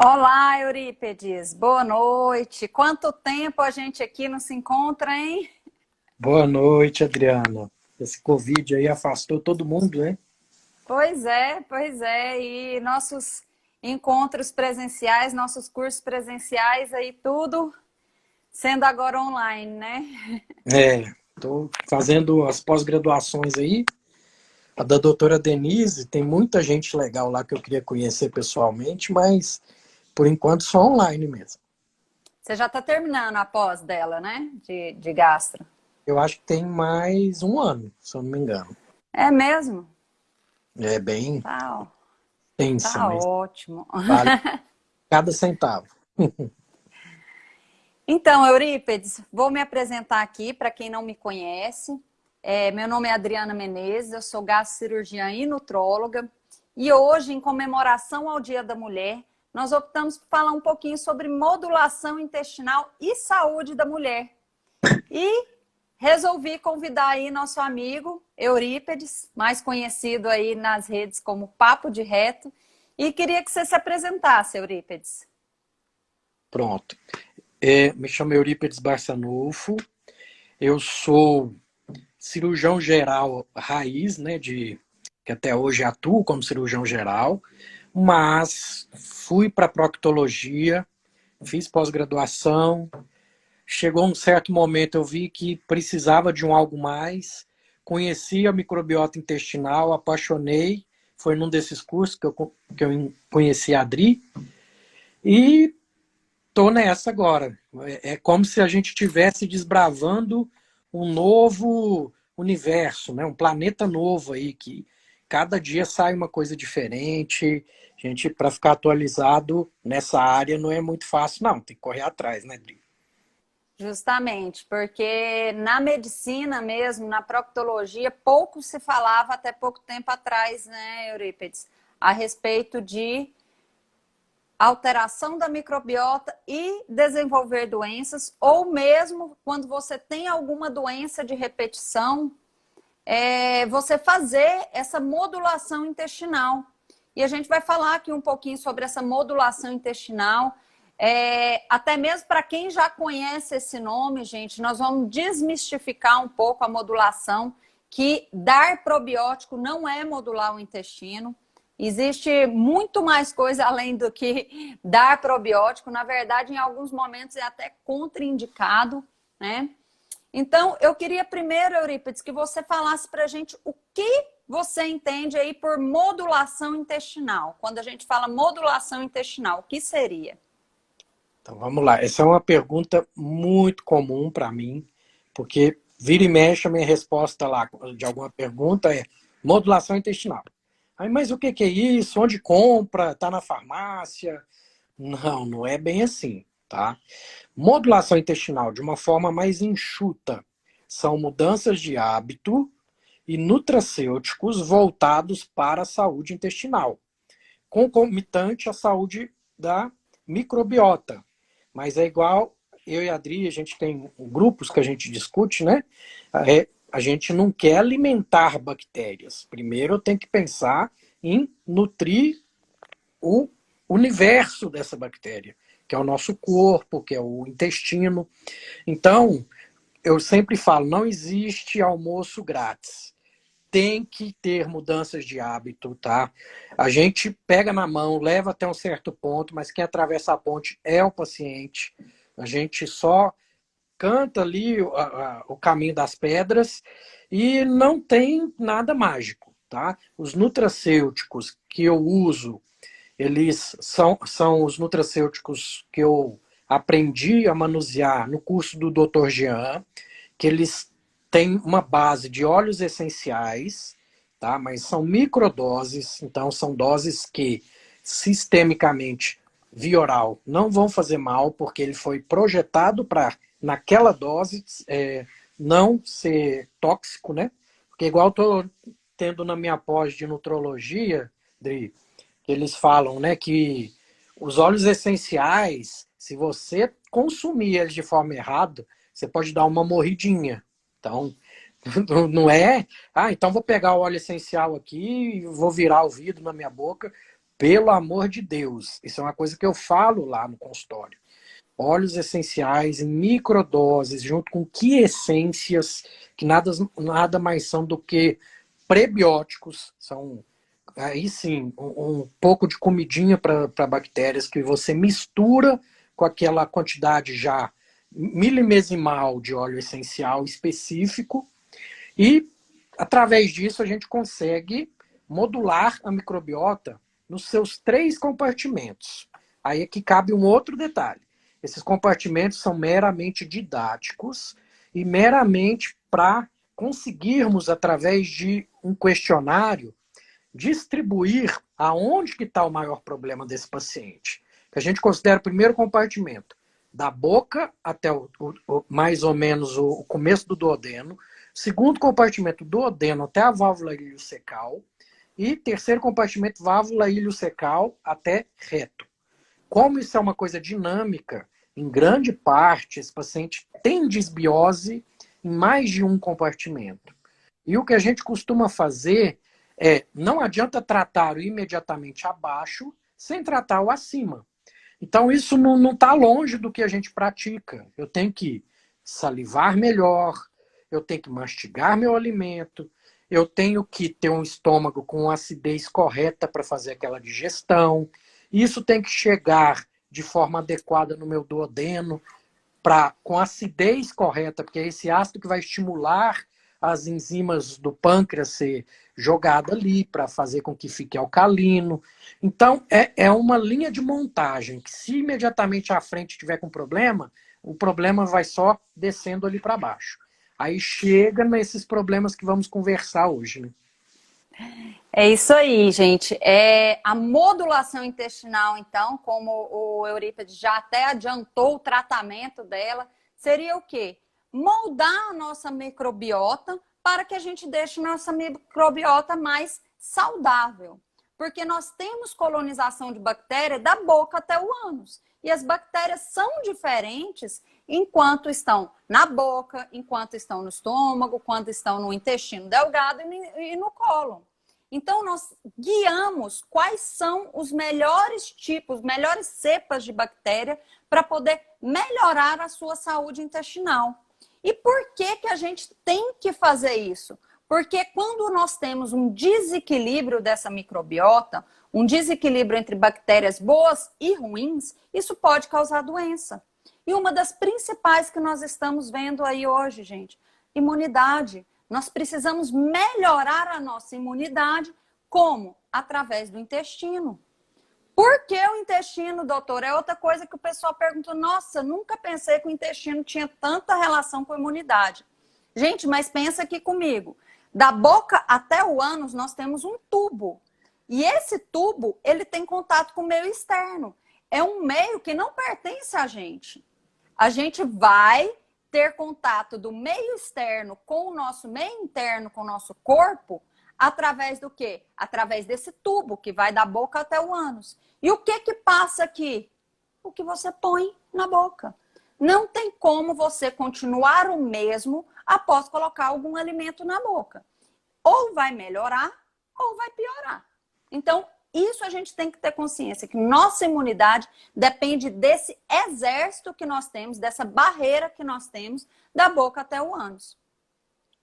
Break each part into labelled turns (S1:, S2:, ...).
S1: Olá, Eurípedes. Boa noite. Quanto tempo a gente aqui não se encontra, hein?
S2: Boa noite, Adriana. Esse Covid aí afastou todo mundo, né?
S1: Pois é. E nossos encontros presenciais, nossos cursos presenciais aí, tudo sendo agora online, né?
S2: Estou fazendo as pós-graduações aí. A da doutora Denise, tem muita gente legal lá que eu queria conhecer pessoalmente, mas por enquanto só online mesmo.
S1: Você já está terminando a pós dela, né? De gastro.
S2: Eu acho que tem mais um ano, se eu não me engano.
S1: É mesmo?
S2: É bem
S1: Tá,
S2: tensa,
S1: tá
S2: mas
S1: ótimo.
S2: vale cada centavo.
S1: Então, Eurípedes, vou me apresentar aqui para quem não me conhece. Meu nome é Adriana Menezes, eu sou gastrocirurgiã e nutróloga. E hoje, em comemoração ao Dia da Mulher, nós optamos por falar um pouquinho sobre modulação intestinal e saúde da mulher. E resolvi convidar aí nosso amigo Eurípedes, mais conhecido aí nas redes como Papo de Reto, e queria que você se apresentasse, Eurípedes.
S2: Pronto. Me chamo Eurípedes Barçanufo. Eu sou cirurgião geral raiz, né, que até hoje atuo como cirurgião geral, mas fui para proctologia, fiz pós-graduação, chegou um certo momento eu vi que precisava de um algo mais, conheci a microbiota intestinal, apaixonei, foi num desses cursos que eu conheci a Adri, e tô nessa agora. É como se a gente estivesse desbravando um novo universo, né? Um planeta novo aí, que cada dia sai uma coisa diferente. A gente, para ficar atualizado nessa área, não é muito fácil, não. Tem que correr atrás, né, Dri?
S1: Justamente, porque na medicina mesmo, na proctologia, pouco se falava até pouco tempo atrás, né, Eurípides, a respeito de alteração da microbiota e desenvolver doenças, ou mesmo quando você tem alguma doença de repetição, você fazer essa modulação intestinal. E a gente vai falar aqui um pouquinho sobre essa modulação intestinal. Até mesmo para quem já conhece esse nome, gente, nós vamos desmistificar um pouco a modulação, que dar probiótico não é modular o intestino. Existe muito mais coisa além do que dar probiótico. Na verdade, em alguns momentos é até contraindicado, né? Então, eu queria primeiro, Eurípides, que você falasse para a gente o que você entende aí por modulação intestinal. Quando a gente fala modulação intestinal, o que seria?
S2: Então vamos lá. Essa é uma pergunta muito comum para mim, porque vira e mexe a minha resposta lá de alguma pergunta é modulação intestinal. Aí, mas o que é isso? Onde compra? Está na farmácia? Não, não é bem assim, tá? Modulação intestinal, de uma forma mais enxuta, são mudanças de hábito e nutracêuticos voltados para a saúde intestinal, concomitante à saúde da microbiota. Mas é igual eu e a Adri, a gente tem grupos que a gente discute, né? A gente não quer alimentar bactérias. Primeiro eu tenho que pensar em nutrir o universo dessa bactéria, que é o nosso corpo, que é o intestino. Então, eu sempre falo, não existe almoço grátis. Tem que ter mudanças de hábito, tá? A gente pega na mão, leva até um certo ponto, mas quem atravessa a ponte é o paciente. A gente só canta ali o caminho das pedras e não tem nada mágico, tá? Os nutracêuticos que eu uso, eles são os nutracêuticos que eu aprendi a manusear no curso do Dr. Jean, que eles têm uma base de óleos essenciais, tá? Mas são microdoses, então são doses que sistemicamente via oral não vão fazer mal, porque ele foi projetado para, naquela dose, não ser tóxico, né? Porque igual estou tendo na minha pós de nutrologia, Dri, que eles falam, né, que os óleos essenciais, se você consumir eles de forma errada, você pode dar uma morridinha. Então, não é, então vou pegar o óleo essencial aqui e vou virar o vidro na minha boca. pelo amor de Deus, isso é uma coisa que eu falo lá no consultório. Óleos essenciais em microdoses, junto com quiescências, que nada mais são do que prebióticos, são aí sim um pouco de comidinha para bactérias que você mistura com aquela quantidade já milimesimal de óleo essencial específico e através disso a gente consegue modular a microbiota nos seus 3 compartimentos. Aí é que cabe um outro detalhe. Esses compartimentos são meramente didáticos e meramente para conseguirmos, através de um questionário, distribuir aonde que está o maior problema desse paciente. Que a gente considera o primeiro compartimento, da boca até mais ou menos o começo do duodeno, segundo compartimento, duodeno até a válvula iliocecal, e terceiro compartimento, válvula iliocecal até reto. Como isso é uma coisa dinâmica, em grande parte, esse paciente tem disbiose em mais de um compartimento. E o que a gente costuma fazer não adianta tratar o imediatamente abaixo sem tratar o acima. Então isso não está longe do que a gente pratica. Eu tenho que salivar melhor, eu tenho que mastigar meu alimento, eu tenho que ter um estômago com acidez correta para fazer aquela digestão. Isso tem que chegar de forma adequada no meu duodeno, com acidez correta, porque é esse ácido que vai estimular as enzimas do pâncreas ser jogada ali para fazer com que fique alcalino. Então, é uma linha de montagem que se imediatamente à frente tiver com problema, o problema vai só descendo ali para baixo. Aí chega nesses problemas que vamos conversar hoje, né?
S1: É isso aí, gente. A modulação intestinal, então, como o Eurípides já até adiantou o tratamento dela, seria o quê? Moldar a nossa microbiota para que a gente deixe nossa microbiota mais saudável. Porque nós temos colonização de bactéria da boca até o ânus. E as bactérias são diferentes enquanto estão na boca, enquanto estão no estômago, quando estão no intestino delgado e no cólon. Então, nós guiamos quais são os melhores tipos, melhores cepas de bactéria para poder melhorar a sua saúde intestinal. E por que a gente tem que fazer isso? Porque quando nós temos um desequilíbrio dessa microbiota, um desequilíbrio entre bactérias boas e ruins, isso pode causar doença. E uma das principais que nós estamos vendo aí hoje, gente, imunidade. Nós precisamos melhorar a nossa imunidade, como? Através do intestino. Por que o intestino, doutor? É outra coisa que o pessoal pergunta, nossa, nunca pensei que o intestino tinha tanta relação com a imunidade. Gente, mas pensa aqui comigo. Da boca até o ânus, nós temos um tubo. E esse tubo, ele tem contato com o meio externo. É um meio que não pertence a gente. A gente vai ter contato do meio externo com o nosso meio interno, com o nosso corpo, através do quê? Através desse tubo que vai da boca até o ânus. E o que passa aqui? O que você põe na boca. Não tem como você continuar o mesmo após colocar algum alimento na boca. Ou vai melhorar, ou vai piorar. Então, isso a gente tem que ter consciência, que nossa imunidade depende desse exército que nós temos, dessa barreira que nós temos da boca até o ânus.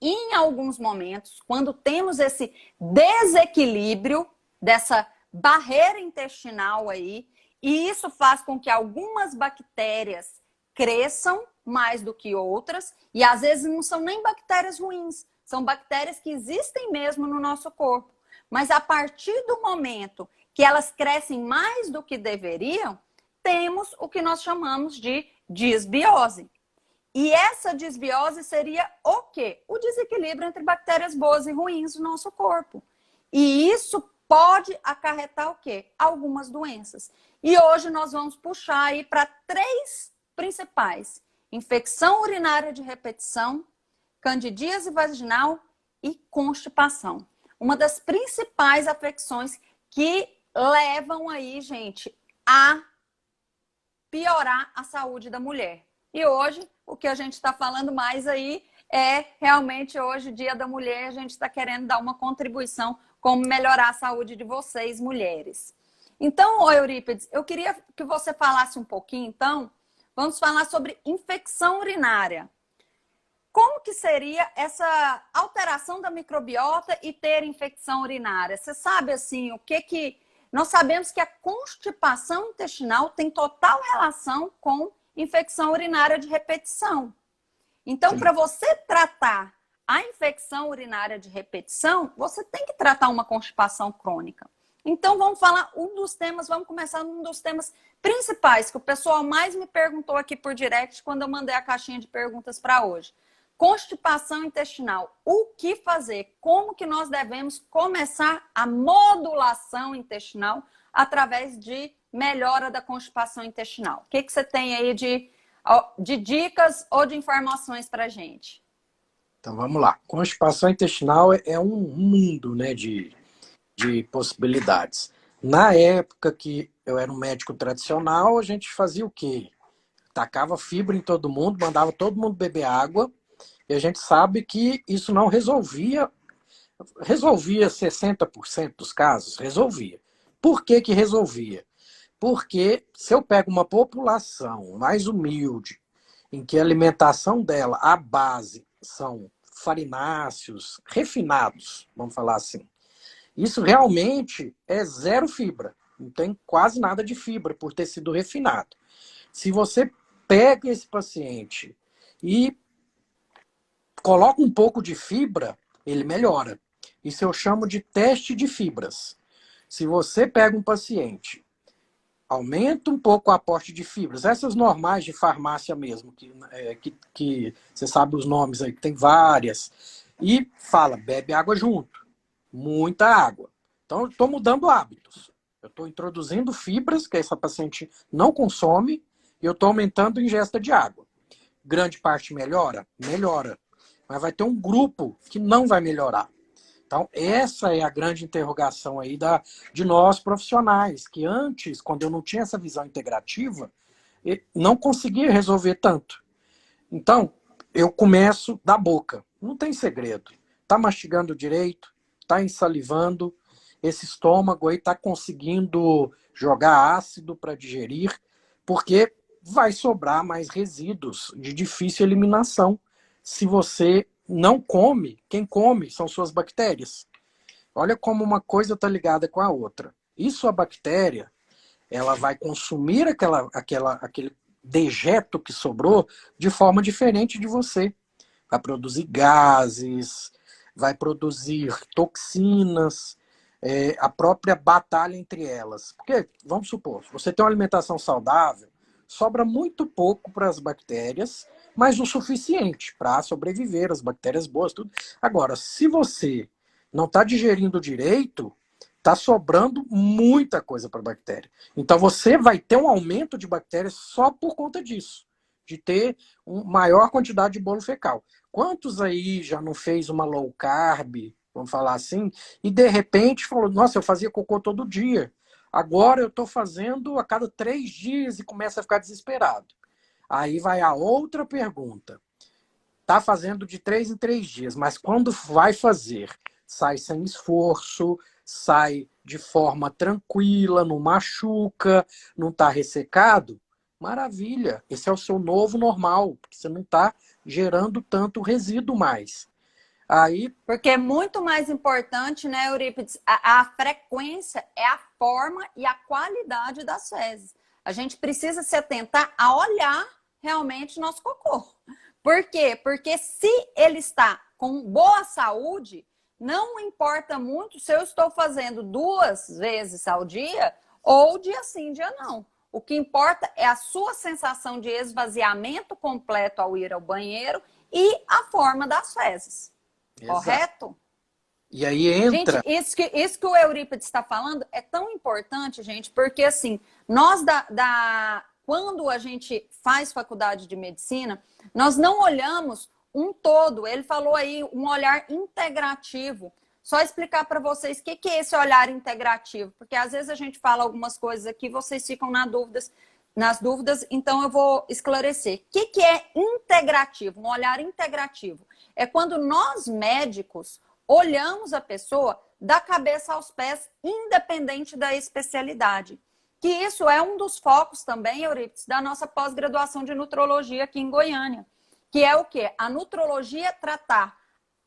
S1: E em alguns momentos, quando temos esse desequilíbrio dessa barreira intestinal aí, e isso faz com que algumas bactérias cresçam mais do que outras, e às vezes não são nem bactérias ruins, são bactérias que existem mesmo no nosso corpo. Mas a partir do momento que elas crescem mais do que deveriam, temos o que nós chamamos de disbiose. E essa disbiose seria o quê? O desequilíbrio entre bactérias boas e ruins no nosso corpo. E isso pode acarretar o quê? Algumas doenças. E hoje nós vamos puxar aí para 3 principais: infecção urinária de repetição, candidíase vaginal e constipação. Uma das principais afecções que levam aí, gente, a piorar a saúde da mulher. E hoje, o que a gente está falando mais aí é realmente hoje, Dia da Mulher, a gente está querendo dar uma contribuição como melhorar a saúde de vocês, mulheres. Então, ô Eurípides, eu queria que você falasse um pouquinho, então, vamos falar sobre infecção urinária. Como que seria essa alteração da microbiota e ter infecção urinária? Você sabe, assim, o que que... Nós sabemos que a constipação intestinal tem total relação com infecção urinária de repetição. Então, para você tratar a infecção urinária de repetição, você tem que tratar uma constipação crônica. Então, vamos falar vamos começar um dos temas principais que o pessoal mais me perguntou aqui por direct quando eu mandei a caixinha de perguntas para hoje. Constipação intestinal. O que fazer? Como que nós devemos começar a modulação intestinal através de melhora da constipação intestinal? O que que você tem aí de dicas ou de informações para a gente?
S2: Então vamos lá. Constipação intestinal é um mundo, né, de possibilidades. Na época que eu era um médico tradicional, a gente fazia o quê? Tacava fibra em todo mundo, mandava todo mundo beber água, e a gente sabe que isso não resolvia 60% dos casos, resolvia. Por que que resolvia? Porque se eu pego uma população mais humilde, em que a alimentação dela, a base, são farináceos, refinados, vamos falar assim, isso realmente é zero fibra. Não tem quase nada de fibra por ter sido refinado. Se você pega esse paciente e coloca um pouco de fibra, ele melhora. Isso eu chamo de teste de fibras. Se você pega um paciente, aumenta um pouco o aporte de fibras, essas normais de farmácia mesmo, que você sabe os nomes aí, que tem várias, e fala, bebe água junto. Muita água. Então, eu estou mudando hábitos. Eu estou introduzindo fibras que essa paciente não consome e eu estou aumentando a ingesta de água. Grande parte melhora? Melhora. Mas vai ter um grupo que não vai melhorar. Então, essa é a grande interrogação aí de nós profissionais, que antes, quando eu não tinha essa visão integrativa, não conseguia resolver tanto. Então, eu começo da boca. Não tem segredo. Está mastigando direito, está ensalivando, esse estômago aí está conseguindo jogar ácido para digerir, porque vai sobrar mais resíduos de difícil eliminação. Se você não come, quem come são suas bactérias. Olha como uma coisa está ligada com a outra. Isso a bactéria, ela vai consumir aquele dejeto que sobrou de forma diferente de você. Vai produzir gases, vai produzir toxinas, a própria batalha entre elas. Porque, vamos supor, você tem uma alimentação saudável, sobra muito pouco para as bactérias, mas o suficiente para sobreviver, as bactérias boas, tudo. Agora, se você não está digerindo direito, está sobrando muita coisa para a bactéria. Então, você vai ter um aumento de bactérias só por conta disso, de ter uma maior quantidade de bolo fecal. Quantos aí já não fez uma low carb, vamos falar assim, e de repente falou, nossa, eu fazia cocô todo dia. Agora eu estou fazendo a cada 3 dias e começa a ficar desesperado. Aí vai a outra pergunta. Está fazendo de 3 em 3 dias, mas quando vai fazer, sai sem esforço, sai de forma tranquila, não machuca, não está ressecado? Maravilha, esse é o seu novo normal, porque você não está gerando tanto resíduo mais. Aí,
S1: porque é muito mais importante, né, Eurípides? A frequência é a forma e a qualidade das fezes. A gente precisa se atentar a olhar realmente nosso cocô. Por quê? Porque se ele está com boa saúde, não importa muito se eu estou fazendo 2 vezes ao dia ou dia sim, dia não. O que importa é a sua sensação de esvaziamento completo ao ir ao banheiro e a forma das fezes. Exato. Correto?
S2: E aí entra...
S1: Gente, isso que o Eurípides está falando é tão importante, gente, porque assim, nós quando a gente faz faculdade de medicina, nós não olhamos um todo. Ele falou aí um olhar integrativo. Só explicar para vocês o que é esse olhar integrativo, porque às vezes a gente fala algumas coisas aqui, vocês ficam nas dúvidas, então eu vou esclarecer. O que é integrativo? Um olhar integrativo é quando nós médicos olhamos a pessoa da cabeça aos pés, independente da especialidade. Que isso é um dos focos também, Eurípides, da nossa pós-graduação de nutrologia aqui em Goiânia, que é o quê? A nutrologia tratar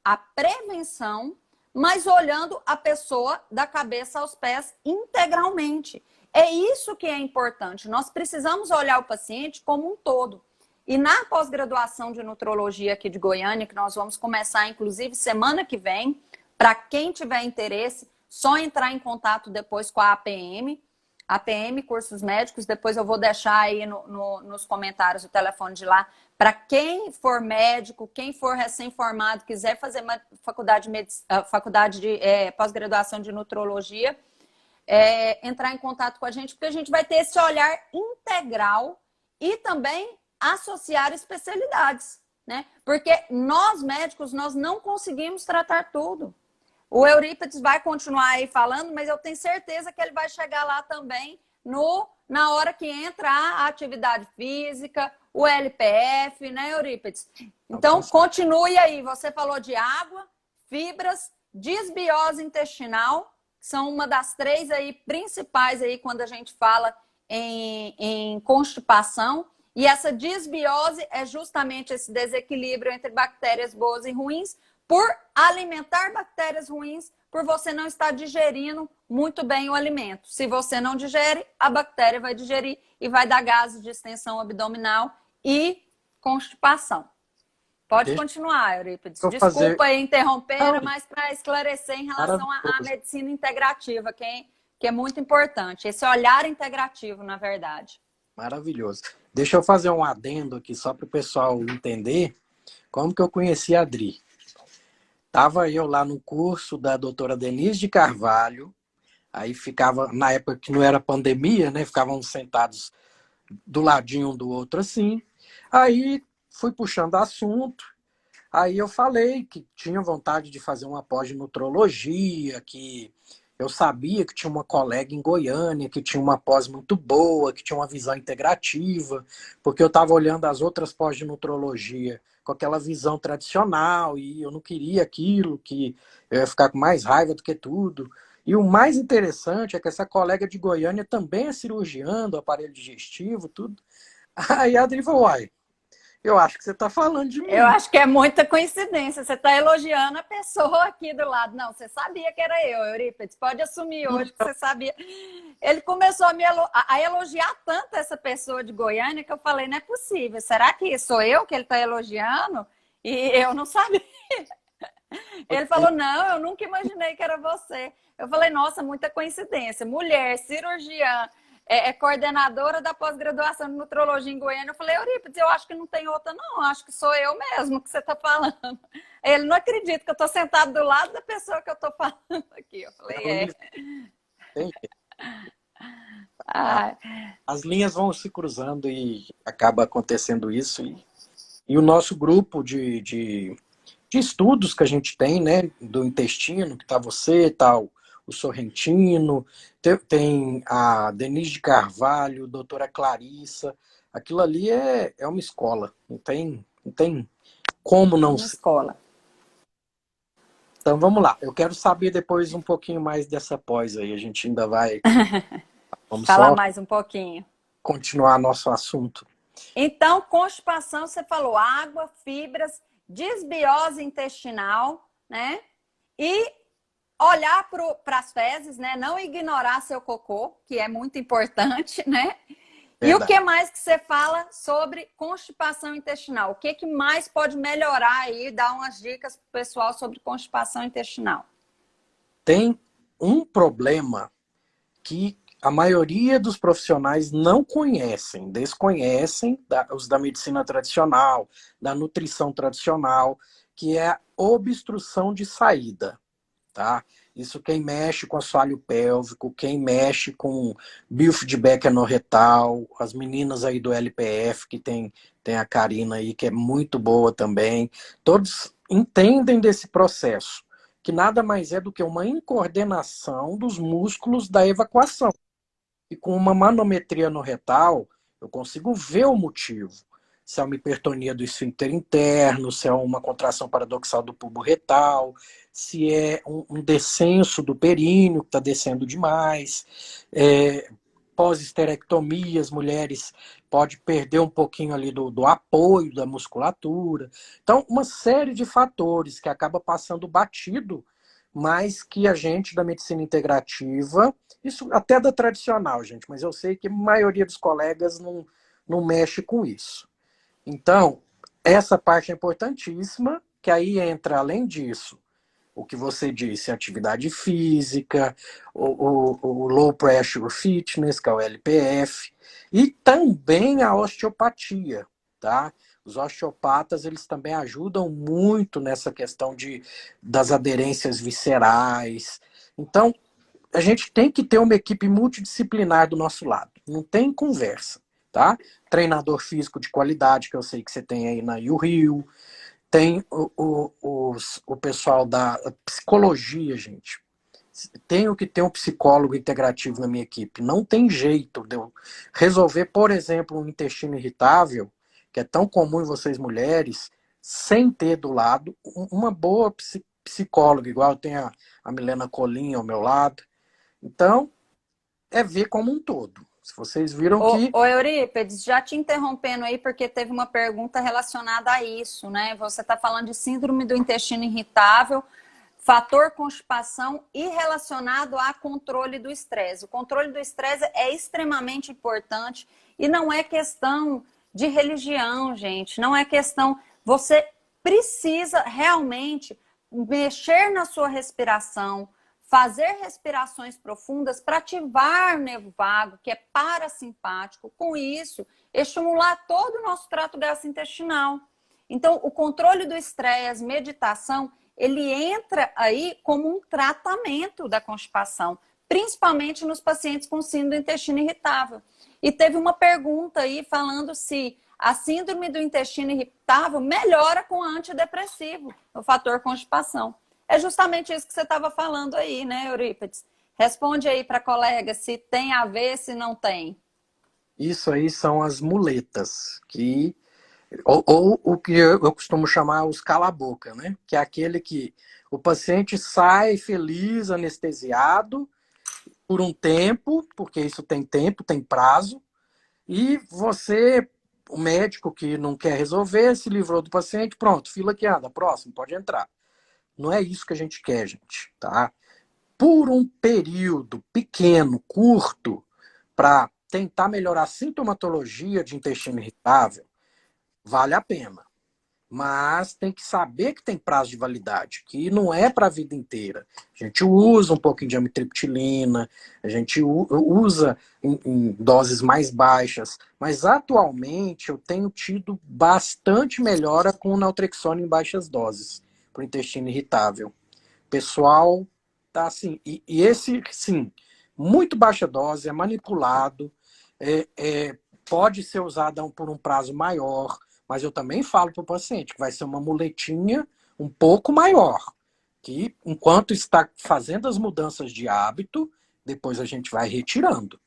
S1: a prevenção, mas olhando a pessoa da cabeça aos pés integralmente. É isso que é importante. Nós precisamos olhar o paciente como um todo. E na pós-graduação de nutrologia aqui de Goiânia, que nós vamos começar, inclusive, semana que vem, para quem tiver interesse, só entrar em contato depois com a APM Cursos Médicos, depois eu vou deixar aí nos comentários o telefone de lá, para quem for médico, quem for recém-formado, quiser fazer uma faculdade de pós-graduação de nutrologia, entrar em contato com a gente, porque a gente vai ter esse olhar integral e também associar especialidades, né? Porque nós médicos, nós não conseguimos tratar tudo. O Eurípides vai continuar aí falando, mas eu tenho certeza que ele vai chegar lá também na hora que entra a atividade física, o LPF, né, Eurípides? Então, continue aí. Você falou de água, fibras, desbiose intestinal, que são uma das 3 aí principais aí quando a gente fala em constipação. E essa desbiose é justamente esse desequilíbrio entre bactérias boas e ruins, por alimentar bactérias ruins, por você não estar digerindo muito bem o alimento. Se você não digere, a bactéria vai digerir e vai dar gases de extensão abdominal e constipação. Pode continuar, Eurípides. Desculpa aí interromper, mas para esclarecer em relação à medicina integrativa, que é muito importante. Esse olhar integrativo, na verdade.
S2: Maravilhoso. Deixa eu fazer um adendo aqui, só para o pessoal entender como que eu conheci a Adri. Estava eu lá no curso da doutora Denise de Carvalho, aí ficava, na época que não era pandemia, né? Ficávamos sentados do ladinho um do outro assim. Aí fui puxando assunto, aí eu falei que tinha vontade de fazer uma pós de nutrologia, que eu sabia que tinha uma colega em Goiânia, que tinha uma pós muito boa, que tinha uma visão integrativa, porque eu estava olhando as outras pós de nutrologia com aquela visão tradicional, e eu não queria aquilo, que eu ia ficar com mais raiva do que tudo. E o mais interessante é que essa colega de Goiânia também é cirurgiã do aparelho digestivo, tudo. Aí a Adri falou, uai, eu acho que você está falando de mim.
S1: Eu acho que é muita coincidência. Você está elogiando a pessoa aqui do lado. Não, você sabia que era eu, Eurípides. Pode assumir hoje que você sabia. Ele começou a elogiar tanto essa pessoa de Goiânia que eu falei, não é possível. Será que sou eu que ele está elogiando? E eu não sabia. Ele falou, não, eu nunca imaginei que era você. Eu falei, nossa, muita coincidência. Mulher, cirurgiã, coordenadora da pós-graduação de nutrologia em Goiânia. Eu falei, Eurípides, eu acho que não tem outra, não. Acho que sou eu mesmo que você está falando. Ele não acredita que eu estou sentado do lado da pessoa que eu estou falando aqui. Eu falei,
S2: As linhas vão se cruzando e acaba acontecendo isso. E o nosso grupo de estudos que a gente tem, né, do intestino, que tá você, tal, o Sorrentino, tem a Denise de Carvalho, a doutora Clarissa, aquilo ali é uma escola, não tem como não ser.
S1: Escola.
S2: Então vamos lá, eu quero saber depois um pouquinho mais dessa pós aí, a gente ainda vai vamos
S1: falar
S2: só
S1: mais um pouquinho.
S2: Continuar nosso assunto.
S1: Então, constipação, você falou água, fibras, desbiose intestinal, né? E olhar para as fezes, né? Não ignorar seu cocô, que é muito importante, né? E o que mais que você fala sobre constipação intestinal? O que mais pode melhorar aí? Dar umas dicas para o pessoal sobre constipação intestinal.
S2: Tem um problema que a maioria dos profissionais não conhecem, desconhecem, os da medicina tradicional, da nutrição tradicional, que é a obstrução de saída, tá? Isso quem mexe com assoalho pélvico, quem mexe com biofeedback anorretal, as meninas aí do LPF, que tem a Karina aí, que é muito boa também, todos entendem desse processo, que nada mais é do que uma incoordenação dos músculos da evacuação. E com uma manometria no retal, eu consigo ver o motivo. se é uma hipertonia do esfíncter interno, se é uma contração paradoxal do bulbo retal, se é um descenso do períneo, que está descendo demais, pós-esterectomia, as mulheres podem perder um pouquinho ali do apoio da musculatura. Então, uma série de fatores que acaba passando batido, mas que a gente da medicina integrativa, isso até da tradicional, gente, mas eu sei que a maioria dos colegas não mexe com isso. Então, essa parte é importantíssima, que aí entra, além disso, o que você disse, atividade física, o Low Pressure Fitness, que é o LPF, e também a osteopatia, tá? Os osteopatas, eles também ajudam muito nessa questão das aderências viscerais. Então, a gente tem que ter uma equipe multidisciplinar do nosso lado. Não tem conversa, tá? Treinador físico de qualidade, que eu sei que você tem aí na URIO, tem o pessoal da psicologia, gente. Tenho que ter um psicólogo integrativo na minha equipe. Não tem jeito de eu resolver, por exemplo, um intestino irritável, que é tão comum em vocês mulheres, sem ter do lado uma boa psicóloga, igual eu tenho a Milena Colim ao meu lado. Então, é ver como um todo. Se vocês viram que...
S1: Ô Eurípedes, já te interrompendo aí, porque teve uma pergunta relacionada a isso, né? Você está falando de síndrome do intestino irritável, fator constipação e relacionado a controle do estresse. O controle do estresse é extremamente importante e não é questão de religião, gente. Não é questão... Você precisa realmente mexer na sua respiração, fazer respirações profundas para ativar o nervo vago, que é parasimpático. Com isso, estimular todo o nosso trato gastrointestinal. Então, o controle do estresse, meditação, ele entra aí como um tratamento da constipação, principalmente nos pacientes com síndrome do intestino irritável. E teve uma pergunta aí falando se a síndrome do intestino irritável melhora com antidepressivo, o fator constipação. É justamente isso que você estava falando aí, né, Eurípides? Responde aí para a colega se tem a ver, se não tem.
S2: Isso aí são as muletas, ou o que eu costumo chamar os cala-boca, né? Que é aquele que o paciente sai feliz, anestesiado, por um tempo, porque isso tem tempo, tem prazo, e você, o médico que não quer resolver, se livrou do paciente, pronto, fila que anda, próximo, pode entrar. Não é isso que a gente quer, gente, tá? Por um período pequeno, curto, para tentar melhorar a sintomatologia de intestino irritável, vale a pena. Mas tem que saber que tem prazo de validade, que não é para a vida inteira. A gente usa um pouquinho de amitriptilina, a gente usa em doses mais baixas, mas atualmente eu tenho tido bastante melhora com o naltrexona em baixas doses para o intestino irritável. O pessoal tá assim, e esse sim, muito baixa dose, é manipulado, pode ser usado por um prazo maior, mas eu também falo para o paciente que vai ser uma muletinha um pouco maior, que enquanto está fazendo as mudanças de hábito, depois a gente vai retirando.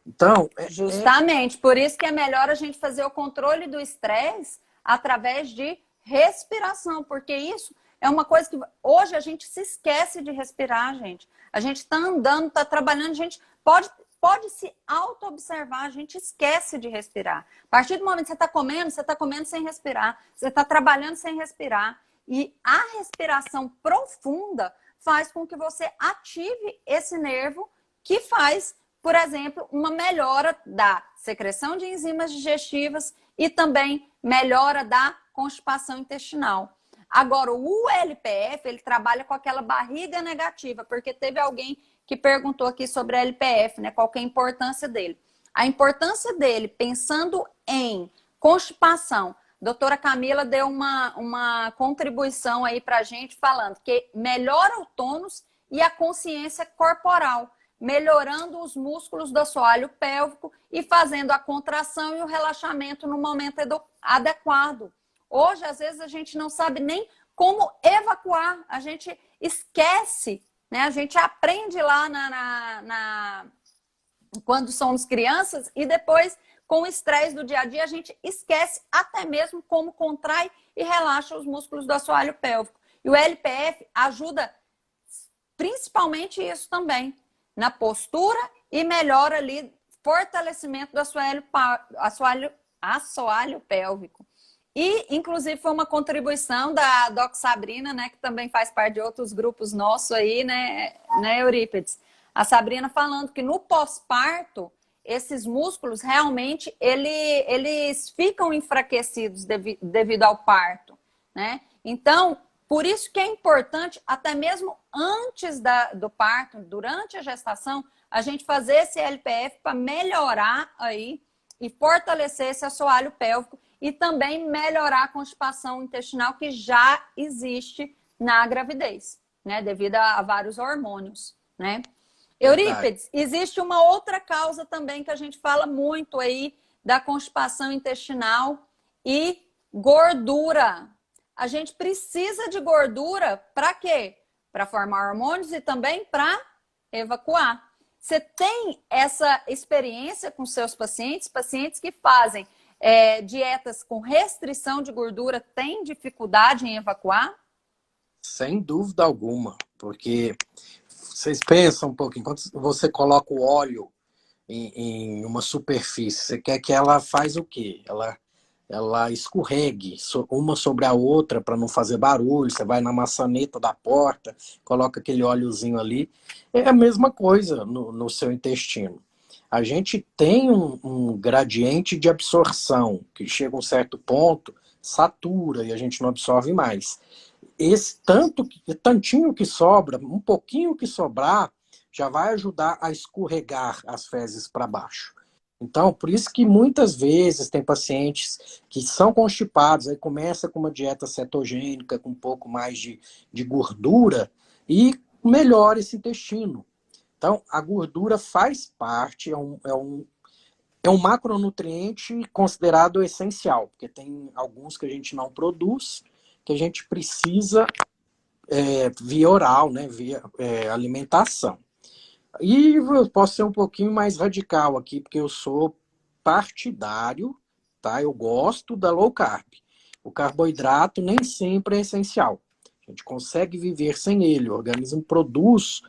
S2: Então,
S1: justamente, por isso que é melhor a gente fazer o controle do estresse através de respiração, porque isso é uma coisa que hoje a gente se esquece de respirar, gente. A gente está andando, está trabalhando, a gente pode se auto-observar, a gente esquece de respirar. A partir do momento que você está comendo sem respirar, você está trabalhando sem respirar. E a respiração profunda faz com que você ative esse nervo que faz, por exemplo, uma melhora da secreção de enzimas digestivas e também melhora da constipação intestinal. Agora, o LPF, ele trabalha com aquela barriga negativa, porque teve alguém que perguntou aqui sobre a LPF, né? Qual que é a importância dele? A importância dele, pensando em constipação, a doutora Camila deu uma contribuição aí pra gente falando que melhora o tônus e a consciência corporal, melhorando os músculos do assoalho pélvico e fazendo a contração e o relaxamento no momento adequado. Hoje, às vezes, a gente não sabe nem como evacuar, a gente esquece, né? A gente aprende lá quando somos crianças e depois, com o estresse do dia a dia, a gente esquece até mesmo como contrai e relaxa os músculos do assoalho pélvico. E o LPF ajuda principalmente isso também, na postura e melhora ali fortalecimento do assoalho pélvico. E, inclusive, foi uma contribuição da Doc Sabrina, né, que também faz parte de outros grupos nossos aí, né, Eurípides? A Sabrina falando que no pós-parto, esses músculos realmente, eles ficam enfraquecidos devido ao parto, né? Então, por isso que é importante, até mesmo antes do parto, durante a gestação, a gente fazer esse LPF para melhorar aí e fortalecer esse assoalho pélvico e também melhorar a constipação intestinal que já existe na gravidez, né? Devido a vários hormônios, né? Eurípides, existe uma outra causa também que a gente fala muito aí da constipação intestinal e gordura. A gente precisa de gordura para quê? Para formar hormônios e também para evacuar. Você tem essa experiência com seus pacientes? Pacientes que fazem dietas com restrição de gordura têm dificuldade em evacuar?
S2: Sem dúvida alguma, porque vocês pensam um pouquinho, quando você coloca o óleo em uma superfície, você quer que ela faz o quê? Ela escorregue uma sobre a outra para não fazer barulho. Você vai na maçaneta da porta, coloca aquele óleozinho ali. É a mesma coisa no seu intestino. A gente tem um gradiente de absorção, que chega a um certo ponto, satura e a gente não absorve mais. Esse tantinho que sobra, um pouquinho que sobrar, já vai ajudar a escorregar as fezes para baixo. Então, por isso que muitas vezes tem pacientes que são constipados, aí começa com uma dieta cetogênica, com um pouco mais de gordura, e melhora esse intestino. Então, a gordura faz parte, é um macronutriente considerado essencial, porque tem alguns que a gente não produz, que a gente precisa via oral, né, via alimentação. E eu posso ser um pouquinho mais radical aqui, porque eu sou partidário, tá? Eu gosto da low carb. O carboidrato nem sempre é essencial. A gente consegue viver sem ele. O organismo produz,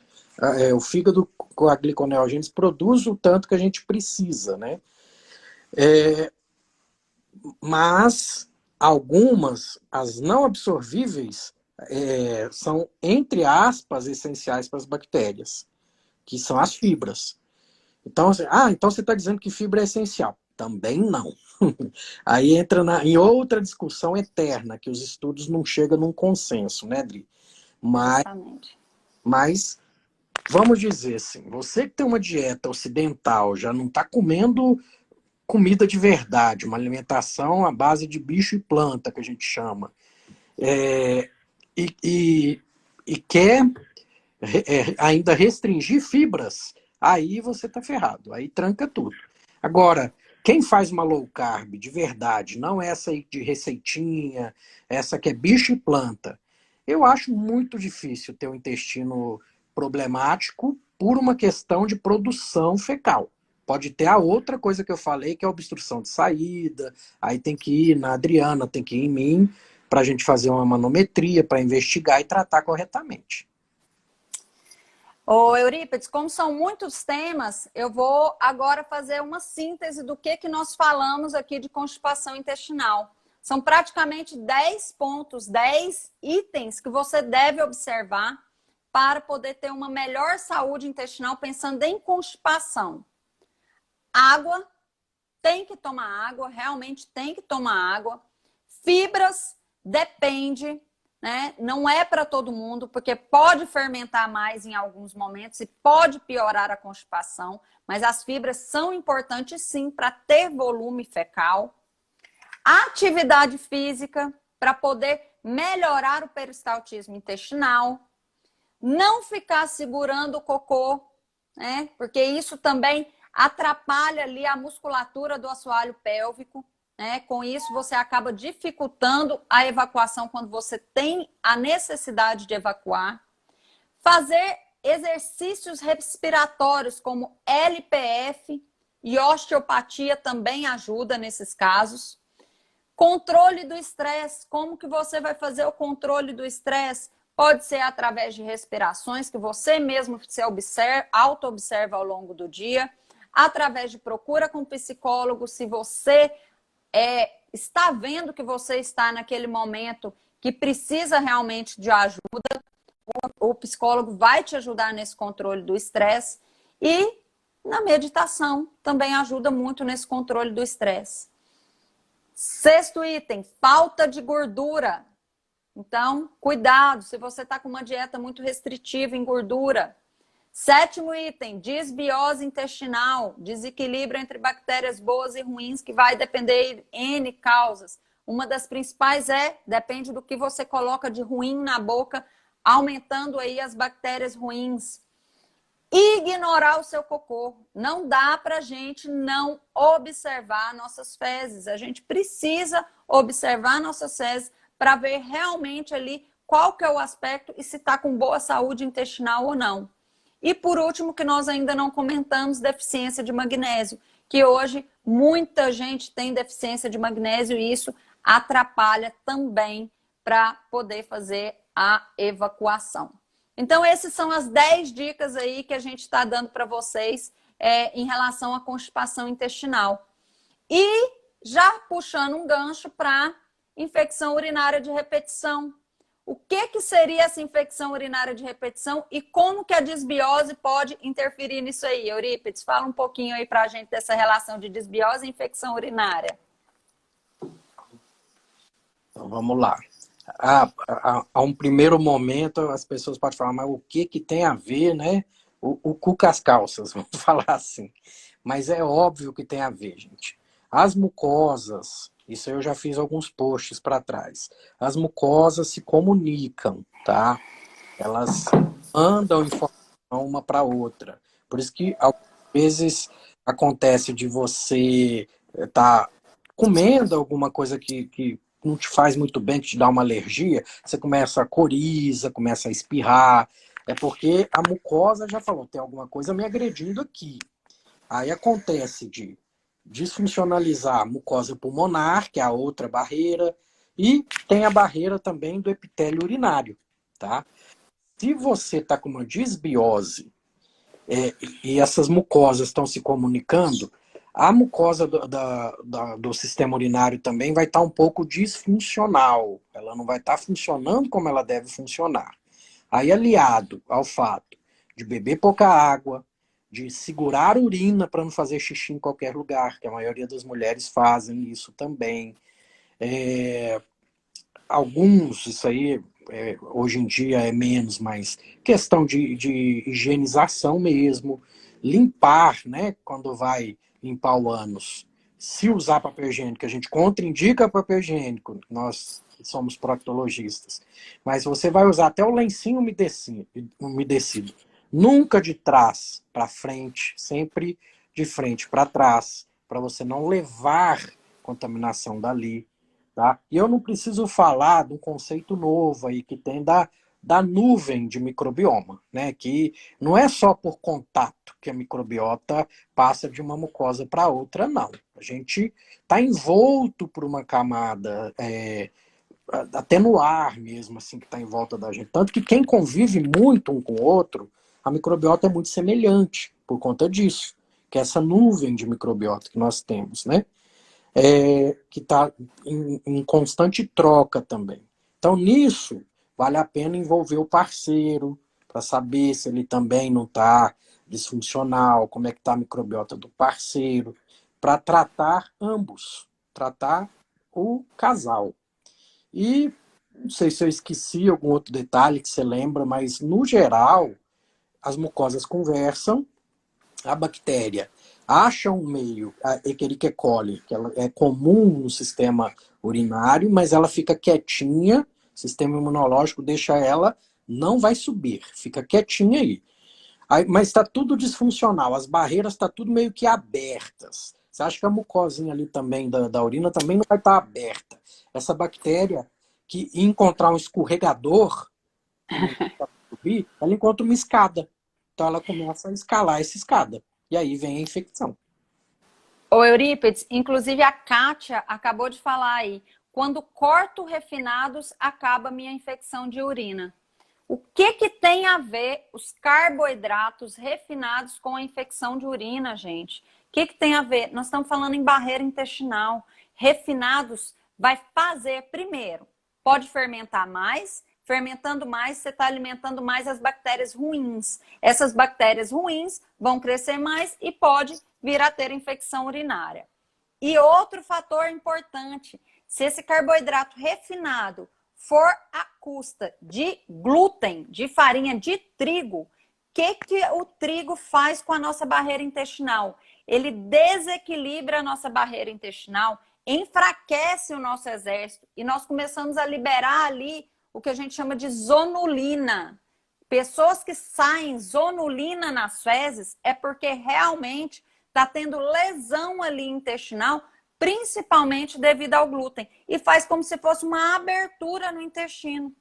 S2: o fígado com a gliconeogênese produz o tanto que a gente precisa, né? Mas algumas, as não absorvíveis, são, entre aspas, essenciais para as bactérias, que são as fibras. Então, então você está dizendo que fibra é essencial. Também não. Aí entra em outra discussão eterna, que os estudos não chegam num consenso, né, Dri? Mas vamos dizer assim, você que tem uma dieta ocidental, já não está comendo comida de verdade, uma alimentação à base de bicho e planta, que a gente chama, e quer ainda restringir fibras, aí você está ferrado, aí tranca tudo. Agora, quem faz uma low carb de verdade, não essa aí de receitinha, essa que é bicho e planta, eu acho muito difícil ter um intestino problemático por uma questão de produção fecal. Pode ter a outra coisa que eu falei, que é a obstrução de saída, aí tem que ir na Adriana, tem que ir em mim, para a gente fazer uma manometria, para investigar e tratar corretamente.
S1: Ô, Eurípides, como são muitos temas, eu vou agora fazer uma síntese do que nós falamos aqui de constipação intestinal. São praticamente 10 pontos, 10 itens que você deve observar para poder ter uma melhor saúde intestinal pensando em constipação. Água, tem que tomar água, realmente tem que tomar água. Fibras, depende, né? Não é para todo mundo, porque pode fermentar mais em alguns momentos e pode piorar a constipação, mas as fibras são importantes sim para ter volume fecal. Atividade física, para poder melhorar o peristaltismo intestinal. Não ficar segurando o cocô, né? Porque isso também atrapalha ali a musculatura do assoalho pélvico, né? Com isso você acaba dificultando a evacuação quando você tem a necessidade de evacuar. Fazer exercícios respiratórios como LPF, e osteopatia também ajuda nesses casos. Controle do estresse. Como que você vai fazer o controle do estresse? Pode ser através de respirações que você mesmo se auto-observa ao longo do dia, através de procura com psicólogo, se você está vendo que você está naquele momento que precisa realmente de ajuda, o psicólogo vai te ajudar nesse controle do estresse. E na meditação também ajuda muito nesse controle do estresse. Sexto item, falta de gordura. Então, cuidado se você está com uma dieta muito restritiva em gordura. Sétimo item, desbiose intestinal, desequilíbrio entre bactérias boas e ruins, que vai depender de N causas. Uma das principais depende do que você coloca de ruim na boca, aumentando aí as bactérias ruins. Ignorar o seu cocô. Não dá para a gente não observar nossas fezes. A gente precisa observar nossas fezes para ver realmente ali qual que é o aspecto e se está com boa saúde intestinal ou não. E por último, que nós ainda não comentamos, deficiência de magnésio, que hoje muita gente tem deficiência de magnésio e isso atrapalha também para poder fazer a evacuação. Então, essas são as 10 dicas aí que a gente está dando para vocês em relação à constipação intestinal. E já puxando um gancho para infecção urinária de repetição. O que seria essa infecção urinária de repetição e como que a desbiose pode interferir nisso aí? Eurípides, fala um pouquinho aí para a gente dessa relação de desbiose e infecção urinária.
S2: Então, vamos lá. A um primeiro momento, as pessoas podem falar, mas o que tem a ver, né? O cu com as calças, vamos falar assim. Mas é óbvio que tem a ver, gente. As mucosas, isso eu já fiz alguns posts para trás. As mucosas se comunicam, tá? Elas mandam informação uma para outra. Por isso que, às vezes, acontece de você estar comendo alguma coisa que não te faz muito bem, que te dá uma alergia, você começa a coriza, começa a espirrar, é porque a mucosa já falou, tem alguma coisa me agredindo aqui. Aí acontece de desfuncionalizar a mucosa pulmonar, que é a outra barreira, e tem a barreira também do epitélio urinário, tá? Se você está com uma desbiose e essas mucosas estão se comunicando, a mucosa do sistema urinário também vai estar um pouco disfuncional. Ela não vai estar funcionando como ela deve funcionar. Aí, aliado ao fato de beber pouca água, de segurar a urina para não fazer xixi em qualquer lugar, que a maioria das mulheres fazem isso também. Alguns, isso aí, hoje em dia é menos, mas questão de higienização mesmo, limpar, né, quando vai limpar o ânus. Se usar papel higiênico, a gente contraindica papel higiênico, nós somos proctologistas, mas você vai usar até o lencinho umedecido. Nunca de trás para frente, sempre de frente para trás, para você não levar contaminação dali. Tá? E eu não preciso falar de um conceito novo aí que tem da nuvem de microbioma, né? Que não é só por contato que a microbiota passa de uma mucosa para outra, não. A gente está envolto por uma camada, até no ar mesmo, assim, que está em volta da gente. Tanto que quem convive muito um com o outro, a microbiota é muito semelhante por conta disso, que é essa nuvem de microbiota que nós temos, né? Que está em constante troca também. Então, nisso, vale a pena envolver o parceiro para saber se ele também não está disfuncional, como é que está a microbiota do parceiro, para tratar ambos, tratar o casal. E não sei se eu esqueci algum outro detalhe que você lembra, mas no geral, as mucosas conversam, a bactéria acha um meio, a Escherichia coli, que ela é comum no sistema urinário, mas ela fica quietinha, o sistema imunológico deixa ela, não vai subir, fica quietinha aí. Mas está tudo disfuncional, as barreiras estão tudo meio que abertas. Você acha que a mucosinha ali também da urina também não vai estar aberta. Essa bactéria, que encontrar um escorregador, subir, ela encontra uma escada. Então ela começa a escalar essa escada. E aí vem a infecção.
S1: Ô, Eurípides, inclusive a Kátia acabou de falar aí, quando corto refinados, acaba minha infecção de urina. O que que tem a ver os carboidratos refinados com a infecção de urina, gente? O que que tem a ver? Nós estamos falando em barreira intestinal. Refinados vai fazer, primeiro, pode fermentar mais. Fermentando mais, você está alimentando mais as bactérias ruins. Essas bactérias ruins vão crescer mais e pode vir a ter infecção urinária. E outro fator importante, se esse carboidrato refinado for à custa de glúten, de farinha de trigo, o que o trigo faz com a nossa barreira intestinal? Ele desequilibra a nossa barreira intestinal, enfraquece o nosso exército e nós começamos a liberar ali o que a gente chama de zonulina. Pessoas que saem zonulina nas fezes é porque realmente está tendo lesão ali intestinal, principalmente devido ao glúten. E faz como se fosse uma abertura no intestino,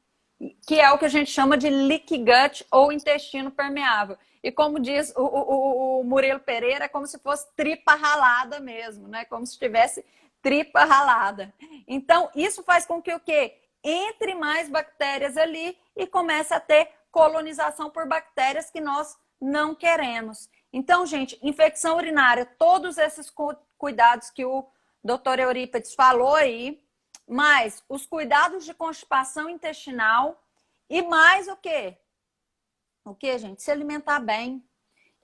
S1: que é o que a gente chama de leaky gut ou intestino permeável. E como diz o Murilo Pereira, é como se fosse tripa ralada mesmo, né? Como se tivesse tripa ralada. Então, isso faz com que o quê? Entre mais bactérias ali e comece a ter colonização por bactérias que nós não queremos. Então, gente, infecção urinária, todos esses cuidados que o doutor Eurípides falou aí, mais os cuidados de constipação intestinal e mais o quê? O quê, gente? Se alimentar bem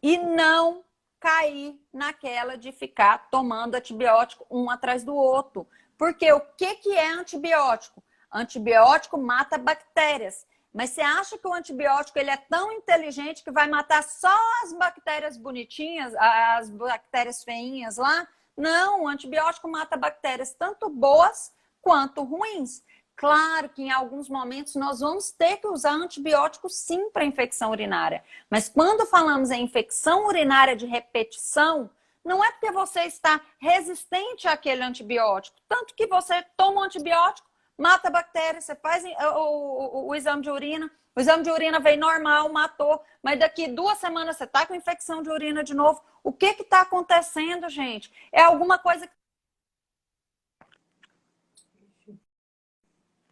S1: e não cair naquela de ficar tomando antibiótico um atrás do outro. Porque o que é antibiótico? Antibiótico mata bactérias. Mas você acha que o antibiótico ele é tão inteligente que vai matar só as bactérias bonitinhas, as bactérias feinhas lá? Não, o antibiótico mata bactérias tanto boas quanto ruins. Claro que em alguns momentos nós vamos ter que usar antibiótico sim para infecção urinária. Mas quando falamos em infecção urinária de repetição, não é porque você está resistente àquele antibiótico. Tanto que você toma um antibiótico, mata a bactéria, você faz o exame de urina, o exame de urina veio normal, matou, mas daqui 2 semanas você está com infecção de urina de novo. O que está acontecendo, gente? É alguma coisa que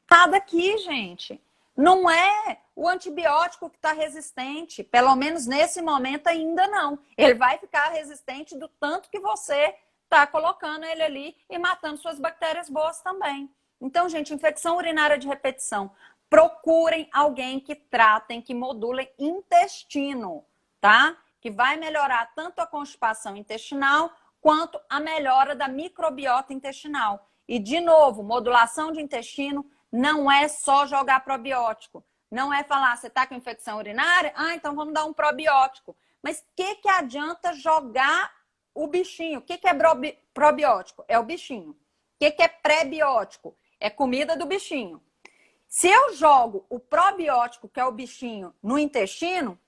S1: está daqui, gente. Não é o antibiótico que está resistente, pelo menos nesse momento ainda não. Ele vai ficar resistente do tanto que você está colocando ele ali e matando suas bactérias boas também. Então, gente, infecção urinária de repetição. Procurem alguém que tratem, que modulem intestino, tá? Que vai melhorar tanto a constipação intestinal quanto a melhora da microbiota intestinal. E, de novo, modulação de intestino não é só jogar probiótico. Não é falar, você está com infecção urinária? Ah, então vamos dar um probiótico. Mas o que adianta jogar o bichinho? O que é probiótico? É o bichinho. O que é pré-biótico? É comida do bichinho. Se eu jogo o probiótico, que é o bichinho, no intestino,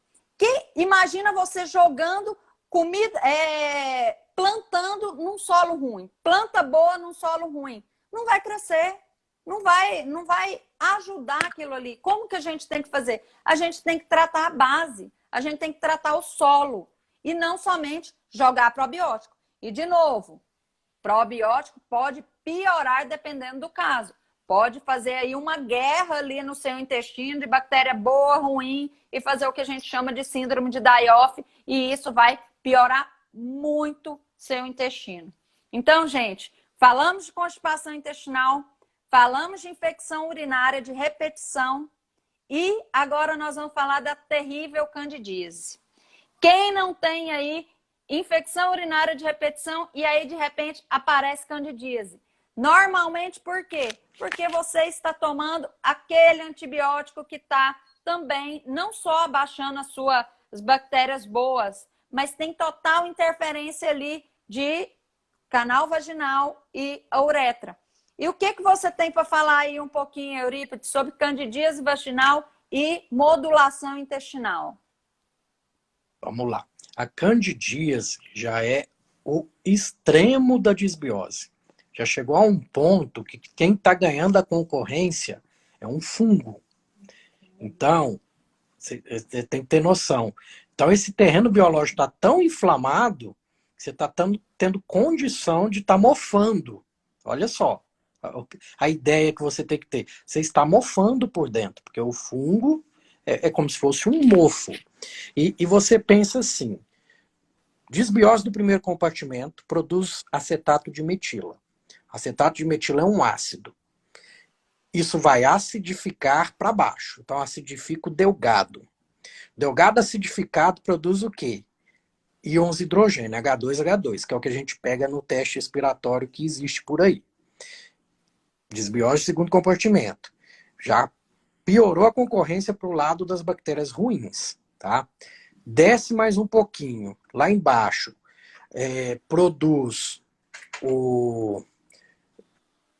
S1: imagina você jogando comida, plantando num solo ruim. Planta boa num solo ruim. Não vai crescer. Não vai ajudar aquilo ali. Como que a gente tem que fazer? A gente tem que tratar a base. A gente tem que tratar o solo. E não somente jogar probiótico. E, de novo, probiótico pode piorar dependendo do caso. Pode fazer aí uma guerra ali no seu intestino de bactéria boa, ruim e fazer o que a gente chama de síndrome de Die-Off e isso vai piorar muito seu intestino. Então, gente, falamos de constipação intestinal, falamos de infecção urinária de repetição e agora nós vamos falar da terrível candidíase. Quem não tem aí infecção urinária de repetição e aí de repente aparece candidíase? Normalmente por quê? Porque você está tomando aquele antibiótico que está também não só abaixando as bactérias boas, mas tem total interferência ali de canal vaginal e a uretra. E o que você tem para falar aí um pouquinho, Eurípides, sobre candidíase vaginal e modulação intestinal?
S2: Vamos lá. A candidíase já é o extremo da disbiose. Já chegou a um ponto que quem está ganhando a concorrência é um fungo. Então, você tem que ter noção. Então, esse terreno biológico está tão inflamado Você está tendo condição de estar mofando. Olha só, a ideia que você tem que ter. Você está mofando por dentro, porque o fungo é como se fosse um mofo. E você pensa assim, desbiose do primeiro compartimento produz acetato de metila. Acetato de metila é um ácido. Isso vai acidificar para baixo. Então acidifica o delgado. Delgado acidificado produz o quê? Íons hidrogênio, H2H2, que é o que a gente pega no teste respiratório que existe por aí. Desbiose de segundo compartimento. Já piorou a concorrência para o lado das bactérias ruins, tá? Desce mais um pouquinho, lá embaixo, produz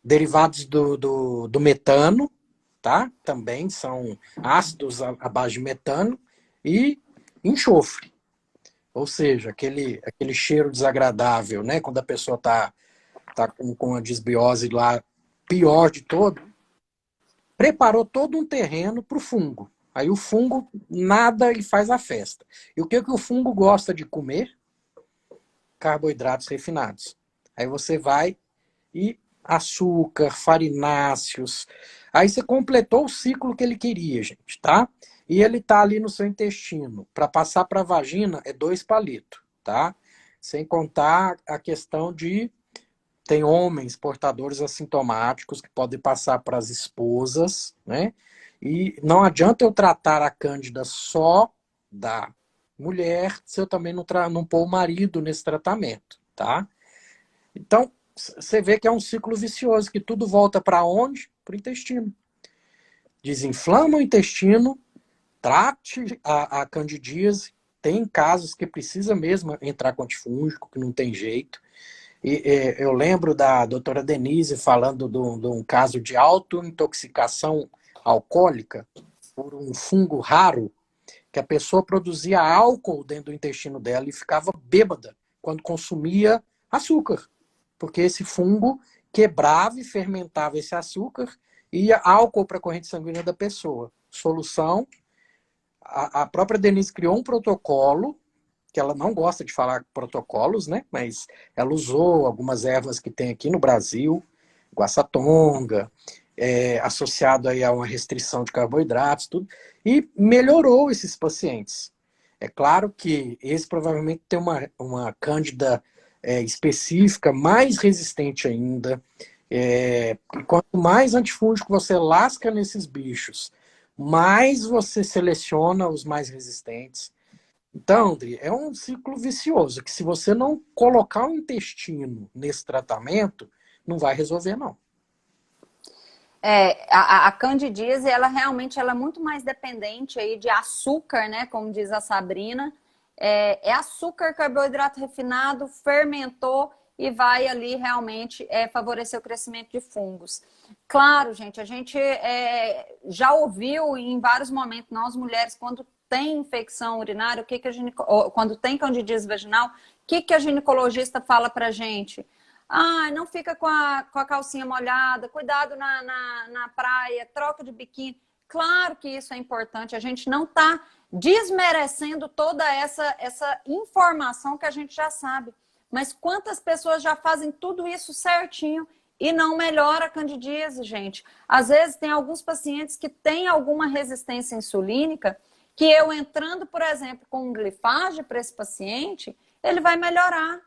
S2: derivados do metano, tá? Também são ácidos à base de metano e enxofre. Ou seja, aquele cheiro desagradável, né? Quando a pessoa tá com a desbiose lá, pior de todo, preparou todo um terreno para o fungo. Aí o fungo nada e faz a festa. E o que o fungo gosta de comer? Carboidratos refinados. Aí você vai e açúcar, farináceos. Aí você completou o ciclo que ele queria, gente, tá? E ele tá ali no seu intestino. Para passar para a vagina é 2 palitos, tá? Sem contar a questão de tem homens portadores assintomáticos que podem passar para as esposas, né? E não adianta eu tratar a cândida só da mulher se eu também não pôr o marido nesse tratamento, tá? Então, você vê que é um ciclo vicioso, que tudo volta para onde? Para o intestino. Desinflama o intestino, trate a candidíase. Tem casos que precisa mesmo entrar com antifúngico, que não tem jeito. Eu lembro da doutora Denise falando de um caso de autointoxicação alcoólica por um fungo raro, que a pessoa produzia álcool dentro do intestino dela e ficava bêbada quando consumia açúcar, porque esse fungo quebrava e fermentava esse açúcar e ia álcool para a corrente sanguínea da pessoa. Solução, a própria Denise criou um protocolo, que ela não gosta de falar protocolos, né? Mas ela usou algumas ervas que tem aqui no Brasil, guaçatonga, associado aí a uma restrição de carboidratos, tudo, e melhorou esses pacientes. É claro que esse provavelmente tem uma cândida específica, mais resistente ainda. Quanto mais antifúngico você lasca nesses bichos, mais você seleciona os mais resistentes. Então, André, é um ciclo vicioso, que se você não colocar o intestino nesse tratamento, não vai resolver, não.
S1: A candidíase, ela realmente ela é muito mais dependente aí de açúcar, né? Como diz a Sabrina. É açúcar, carboidrato refinado, fermentou e vai ali realmente favorecer o crescimento de fungos. Claro, gente, a gente já ouviu em vários momentos, nós mulheres, quando tem infecção urinária, quando tem candidíase vaginal, o que a ginecologista fala pra gente? Não fica com a calcinha molhada, cuidado na praia, troca de biquíni. Claro que isso é importante, a gente não está desmerecendo toda essa informação que a gente já sabe. Mas quantas pessoas já fazem tudo isso certinho e não melhora a candidíase, gente? Às vezes tem alguns pacientes que têm alguma resistência insulínica que eu entrando, por exemplo, com um glifage para esse paciente, ele vai melhorar,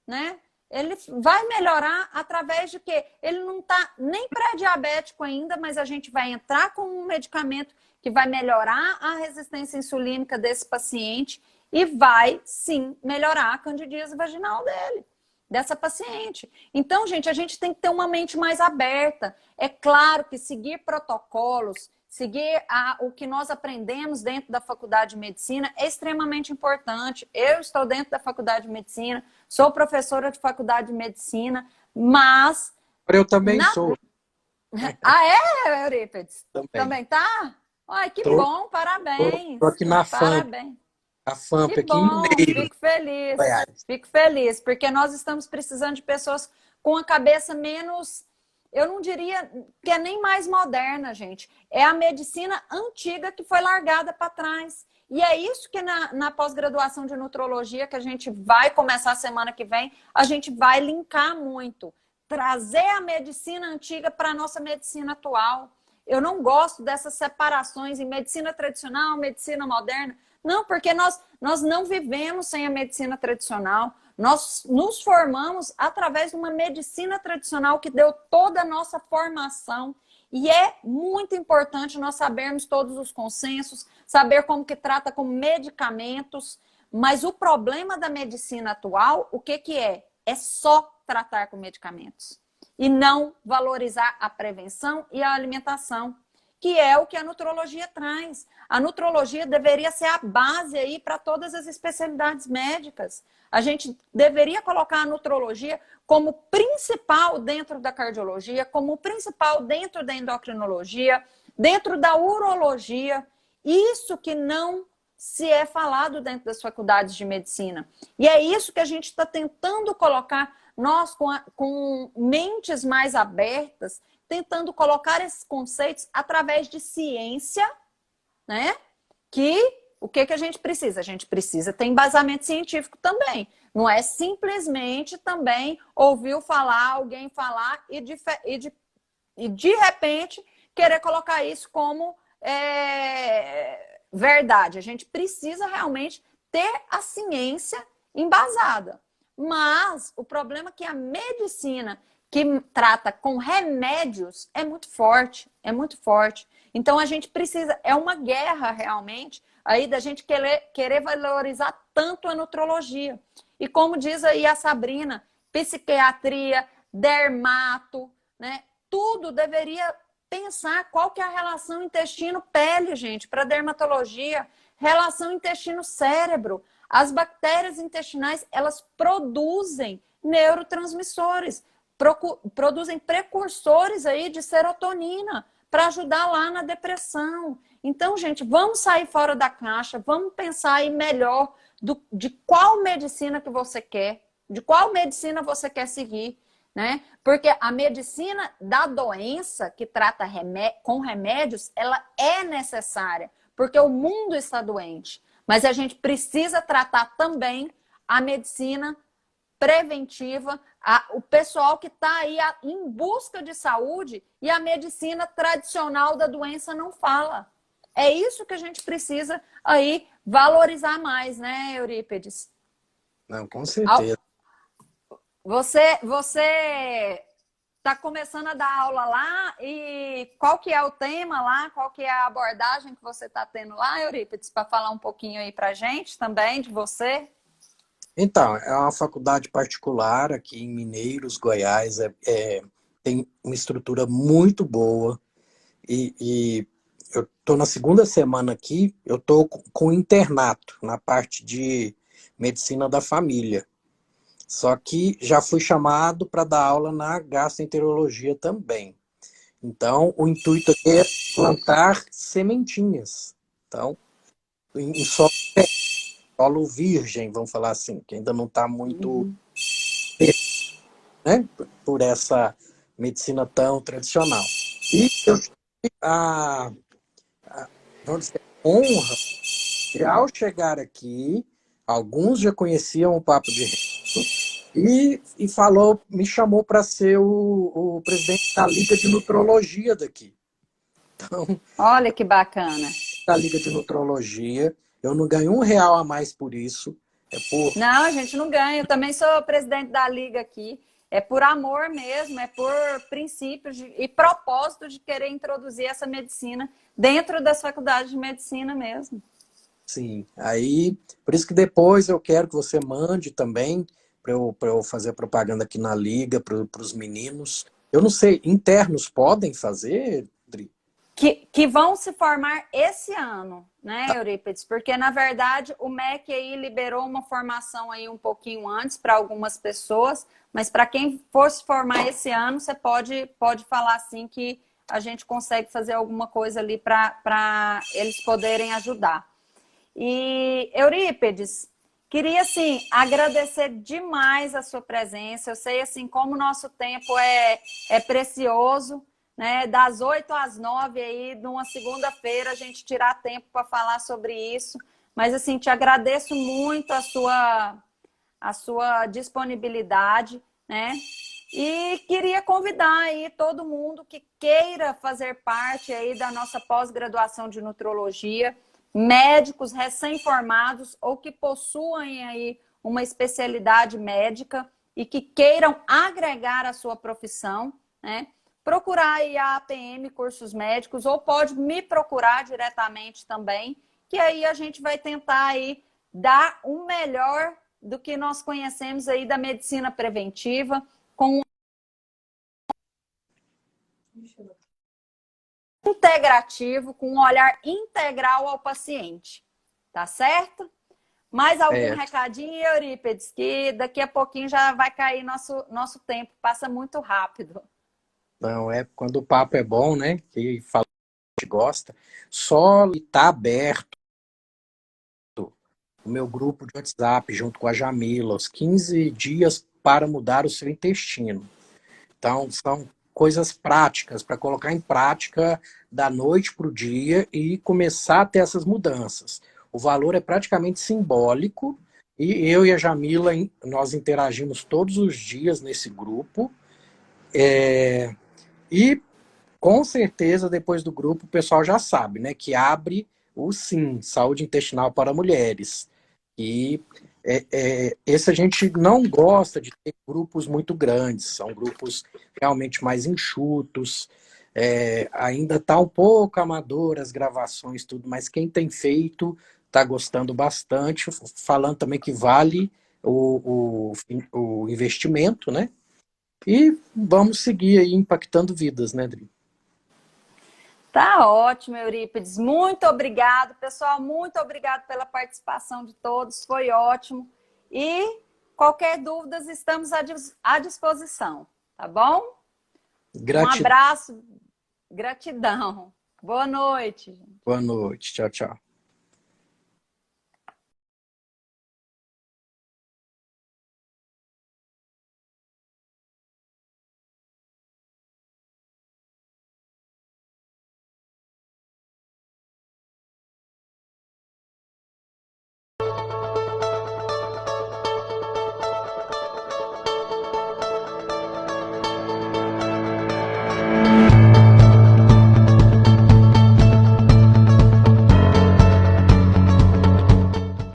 S1: né? Ele vai melhorar através de quê? Ele não está nem pré-diabético ainda, mas a gente vai entrar com um medicamento que vai melhorar a resistência insulínica desse paciente e vai, sim, melhorar a candidíase vaginal dessa paciente. Então, gente, a gente tem que ter uma mente mais aberta. É claro que seguir protocolos, seguir o que nós aprendemos dentro da faculdade de medicina é extremamente importante. Eu estou dentro da faculdade de medicina, sou professora de faculdade de medicina, mas...
S2: Eu também sou.
S1: Eurípides? Também tá? Ai, que
S2: Tô,
S1: bom, parabéns.
S2: tô aqui na
S1: Parabéns.
S2: A FAMP
S1: Que
S2: aqui em
S1: bom,
S2: Mineiro.
S1: fico feliz, porque nós estamos precisando de pessoas com a cabeça menos, eu não diria que é nem mais moderna, gente. É a medicina antiga que foi largada para trás. E é isso que na pós-graduação de nutrologia, que a gente vai começar semana que vem, a gente vai linkar muito. Trazer a medicina antiga para a nossa medicina atual. Eu não gosto dessas separações em medicina tradicional, medicina moderna. Não, porque nós não vivemos sem a medicina tradicional. Nós nos formamos através de uma medicina tradicional que deu toda a nossa formação. E é muito importante nós sabermos todos os consensos, saber como que trata com medicamentos. Mas o problema da medicina atual, o que que é? É só tratar com medicamentos. E não valorizar a prevenção e a alimentação, que é o que a nutrologia traz. A nutrologia deveria ser a base aí para todas as especialidades médicas. A gente deveria colocar a nutrologia como principal dentro da cardiologia, como principal dentro da endocrinologia, dentro da urologia. Isso que não se é falado dentro das faculdades de medicina. E é isso que a gente está tentando colocar, nós com mentes mais abertas, tentando colocar esses conceitos através de ciência, né? Que o que a gente precisa? A gente precisa ter embasamento científico também. Não é simplesmente também ouvir falar, alguém falar e de repente querer colocar isso como verdade. A gente precisa realmente ter a ciência embasada. Mas o problema é que a medicina que trata com remédios é muito forte, é muito forte. Então a gente precisa, é uma guerra realmente, aí da gente querer valorizar tanto a nutrologia. E como diz aí a Sabrina, psiquiatria, dermato, né? Tudo deveria pensar qual que é a relação intestino-pele, gente, para dermatologia, relação intestino-cérebro. As bactérias intestinais, elas produzem neurotransmissores, produzem precursores aí de serotonina para ajudar lá na depressão. Então, gente, vamos sair fora da caixa, vamos pensar aí melhor de qual medicina que você quer, de qual medicina você quer seguir, né? Porque a medicina da doença que trata com remédios, ela é necessária, porque o mundo está doente. Mas a gente precisa tratar também a medicina preventiva, o pessoal que está aí em busca de saúde e a medicina tradicional da doença não fala. É isso que a gente precisa aí valorizar mais, né, Eurípedes?
S2: Não, com certeza.
S1: Você está começando a dar aula lá e qual que é o tema lá? Qual que é a abordagem que você está tendo lá, Eurípides, para falar um pouquinho aí para a gente também de você?
S2: Então, é uma faculdade particular aqui em Mineiros, Goiás, tem uma estrutura muito boa e eu estou na segunda semana aqui, eu estou com internato na parte de medicina da família. Só que já fui chamado para dar aula na gastroenterologia também. Então, o intuito aqui é plantar sementinhas. Então, em solo virgem, vamos falar assim, que ainda não está muito, né, por essa medicina tão tradicional. E eu tive vamos dizer, honra de, ao chegar aqui, alguns já conheciam o Papo de Reto, e me chamou para ser o presidente da Liga de Nutrologia daqui. Então,
S1: olha que bacana.
S2: da Liga de Nutrologia, eu não ganho R$1 a mais por isso.
S1: Não, a gente não ganha. Eu também sou presidente da Liga aqui. É por amor mesmo, é por princípios e propósito de querer introduzir essa medicina dentro das faculdades de medicina mesmo.
S2: Sim, aí, por isso que depois eu quero que você mande também, para eu fazer propaganda aqui na Liga, para os meninos. Eu não sei, internos podem fazer, Dri?
S1: Que vão se formar esse ano, né, Eurípides? Porque, na verdade, o MEC aí liberou uma formação aí um pouquinho antes para algumas pessoas, mas para quem for se formar esse ano, você pode falar assim que a gente consegue fazer alguma coisa ali para eles poderem ajudar. E, Eurípides, queria, assim, agradecer demais a sua presença. Eu sei, assim, como o nosso tempo é precioso, né? Das 8 às 9 aí, numa segunda-feira, a gente tirar tempo para falar sobre isso. Mas, assim, te agradeço muito a sua disponibilidade, né? E queria convidar aí todo mundo que queira fazer parte aí da nossa pós-graduação de nutrologia, médicos recém-formados ou que possuem aí uma especialidade médica e que queiram agregar a sua profissão, né? Procurar aí a APM Cursos Médicos ou pode me procurar diretamente também, que aí a gente vai tentar aí dar o melhor do que nós conhecemos aí da medicina preventiva, com integrativo, com um olhar integral ao paciente. Tá certo? Mais algum recadinho, Eurípides? Que daqui a pouquinho já vai cair nosso tempo. Passa muito rápido.
S2: Não, é quando o papo é bom, né? Que fala que a gente gosta. Só está aberto o meu grupo de WhatsApp junto com a Jamila, os 15 dias para mudar o seu intestino. Então, são coisas práticas para colocar em prática da noite para o dia e começar a ter essas mudanças. O valor é praticamente simbólico e eu e a Jamila, nós interagimos todos os dias nesse grupo. E com certeza, depois do grupo, o pessoal já sabe, né? Que abre o SIM, Saúde Intestinal para Mulheres. E esse a gente não gosta de ter grupos muito grandes, são grupos realmente mais enxutos. Ainda está um pouco amador as gravações, tudo, mas quem tem feito está gostando bastante, falando também que vale o investimento, né? E vamos seguir aí impactando vidas, né, Adri?
S1: Tá ótimo, Eurípides. Muito obrigado, pessoal. Muito obrigado pela participação de todos. Foi ótimo. E qualquer dúvida, estamos à disposição. Tá bom? Um abraço. Gratidão. Boa noite.
S2: Boa noite. Tchau, tchau.